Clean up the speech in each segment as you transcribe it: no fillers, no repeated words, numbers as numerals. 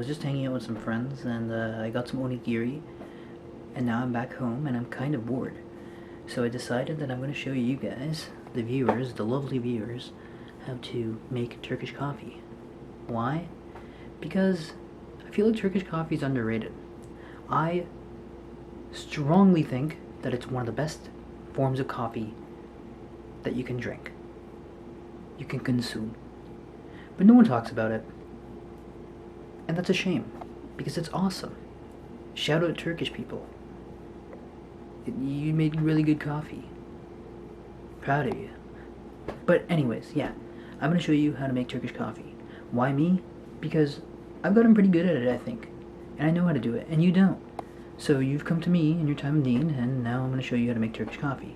was just hanging out with some friends, and I got some onigiri, and now I'm back home, and I'm kind of bored. So I decided that I'm going to show you guys, the viewers, the lovely viewers, how to make Turkish coffee. Why? Because I feel like Turkish coffee is underrated. I strongly think that it's one of the best forms of coffee that you can drink, you can consume. But no one talks about it. And that's a shame, because it's awesome. Shout out Turkish people. You made really good coffee. Proud of you. But anyways, yeah, I'm going to show you how to make Turkish coffee. Why me? Because I've gotten pretty good at it, I think. And I know how to do it, and you don't. So you've come to me in your time of need, and now I'm going to show you how to make Turkish coffee.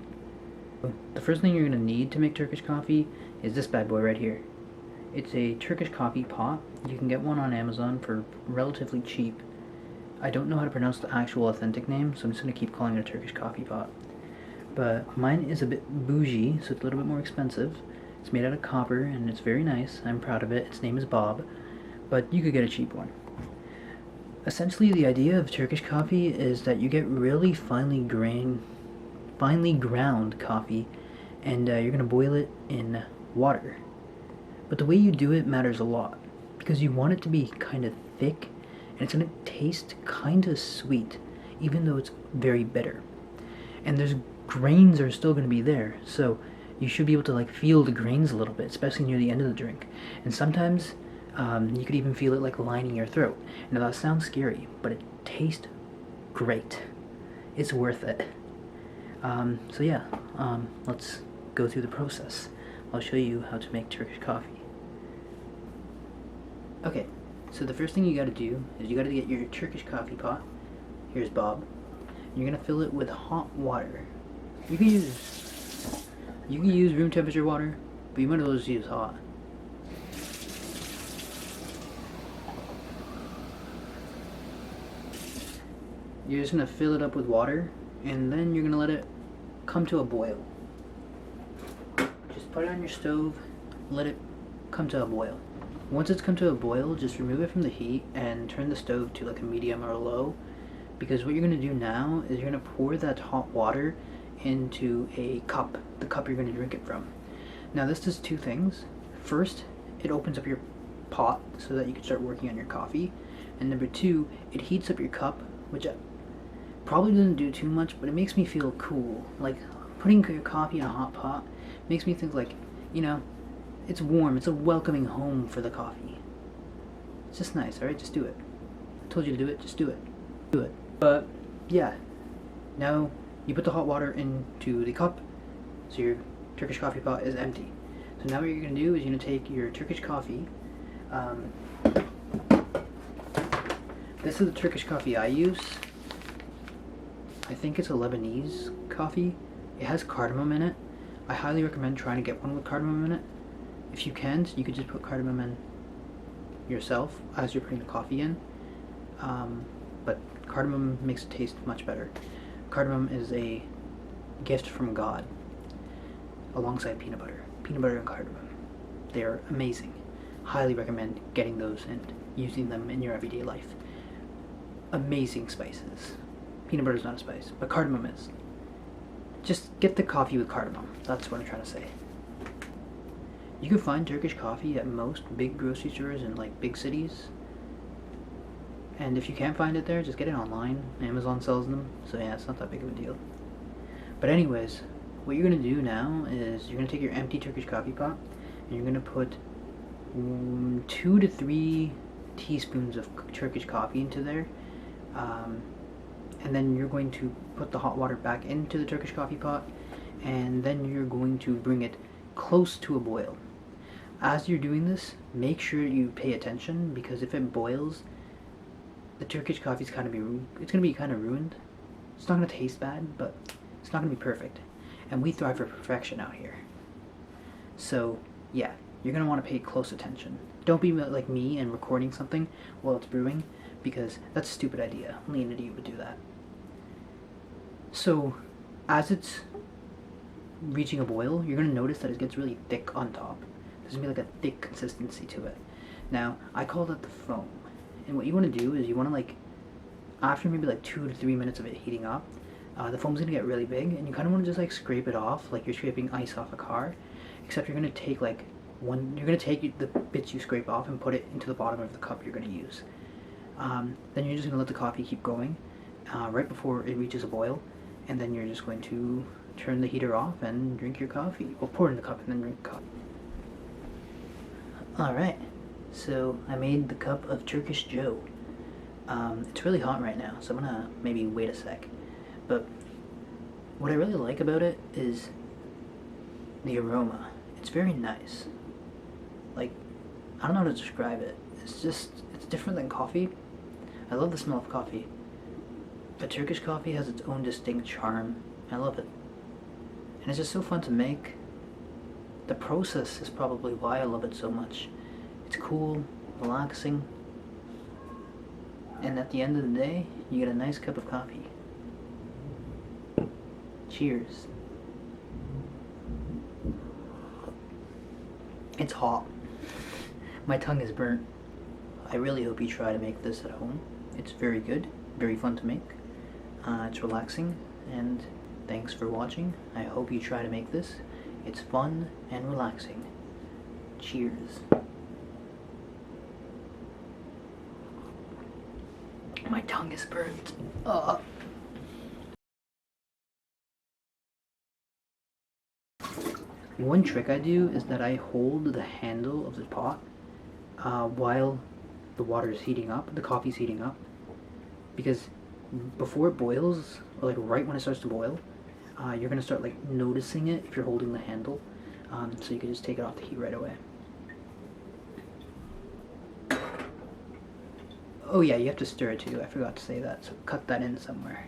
The first thing you're going to need to make Turkish coffee is this bad boy right here. It's a Turkish coffee pot. You can get one on Amazon for relatively cheap. I don't know how to pronounce the actual authentic name, so I'm just going to keep calling it a Turkish coffee pot. But mine is a bit bougie, so it's a little bit more expensive. It's made out of copper, and it's very nice. I'm proud of it. Its name is Bob, but you could get a cheap one. Essentially, the idea of Turkish coffee is that you get really finely ground coffee, and you're going to boil it in water. But the way you do it matters a lot, because you want it to be kind of thick, and it's going to taste kind of sweet, even though it's very bitter. And there's grains are still going to be there, so you should be able to feel the grains a little bit, especially near the end of the drink. And sometimes you could even feel it lining your throat. Now that sounds scary, but it tastes great. It's worth it. So yeah, let's go through the process. I'll show you how to make Turkish coffee. Okay, so the first thing you gotta do is you gotta get your Turkish coffee pot. Here's Bob. You're gonna fill it with hot water. You can use room temperature water, but you might as well just use hot. You're just gonna fill it up with water, and then you're gonna let it come to a boil. Just put it on your stove, let it come to a boil. Once it's come to a boil, just remove it from the heat and turn the stove to a medium or a low, because what you're going to do now is you're going to pour that hot water into a cup, the cup you're going to drink it from. Now this does two things. First, it opens up your pot so that you can start working on your coffee, and number two, it heats up your cup, which probably doesn't do too much, but it makes me feel cool. Like, putting your coffee in a hot pot makes me think it's warm, it's a welcoming home for the coffee. It's just nice, alright? Just do it. I told you to do it, just do it. Do it. But, yeah. Now, you put the hot water into the cup, so your Turkish coffee pot is empty. So now what you're going to do is you're going to take your Turkish coffee. This is the Turkish coffee I use. I think it's a Lebanese coffee. It has cardamom in it. I highly recommend trying to get one with cardamom in it. If you can't, you could just put cardamom in yourself as you're putting the coffee in. But cardamom makes it taste much better. Cardamom is a gift from God, alongside peanut butter. Peanut butter and cardamom. They are amazing. Highly recommend getting those and using them in your everyday life. Amazing spices. Peanut butter is not a spice, but cardamom is. Just get the coffee with cardamom. That's what I'm trying to say. You can find Turkish coffee at most big grocery stores in big cities. And if you can't find it there, just get it online. Amazon sells them, so yeah, it's not that big of a deal. But anyways, what you're going to do now is you're going to take your empty Turkish coffee pot, and you're going to put 2 to 3 teaspoons of Turkish coffee into there. And then you're going to put the hot water back into the Turkish coffee pot, and then you're going to bring it close to a boil. As you're doing this, make sure you pay attention, because if it boils, the Turkish coffee is going to be kind of ruined. It's not going to taste bad, but it's not going to be perfect. And we thrive for perfection out here. So, yeah, you're going to want to pay close attention. Don't be like me and recording something while it's brewing, because that's a stupid idea. Only an idiot would do that. So, as it's reaching a boil, you're going to notice that it gets really thick on top. There's going to be a thick consistency to it. Now, I call that the foam. And what you want to do is you want to like, after maybe like 2 to 3 minutes of it heating up, the foam's gonna get really big, and you kind of want to just like scrape it off, like you're scraping ice off a car. Except you're gonna take like you're gonna take the bits you scrape off and put it into the bottom of the cup you're gonna use. Then you're just gonna let the coffee keep going right before it reaches a boil, and then you're just going to turn the heater off and drink your coffee. Well, pour it in the cup and then drink the coffee. Alright, so I made the cup of Turkish Joe. It's really hot right now, so I'm gonna maybe wait a sec. But what I really like about it is the aroma. It's very nice. Like, I don't know how to describe it. It's different than coffee. I love the smell of coffee. But Turkish coffee has its own distinct charm. I love it. And it's just so fun to make. The process is probably why I love it so much. It's cool, relaxing, and at the end of the day, you get a nice cup of coffee. Cheers. It's hot. My tongue is burnt. I really hope you try to make this at home. It's very good, very fun to make. It's relaxing, and thanks for watching. I hope you try to make this. It's fun and relaxing. Cheers. My tongue is burnt. One trick I do is that I hold the handle of the pot while the water is heating up, the coffee's heating up, because before it boils, or like right when it starts to boil, you're gonna start like noticing it if you're holding the handle, so you can just take it off the heat right away. Oh yeah, you have to stir it too, I forgot to say that, so cut that in somewhere.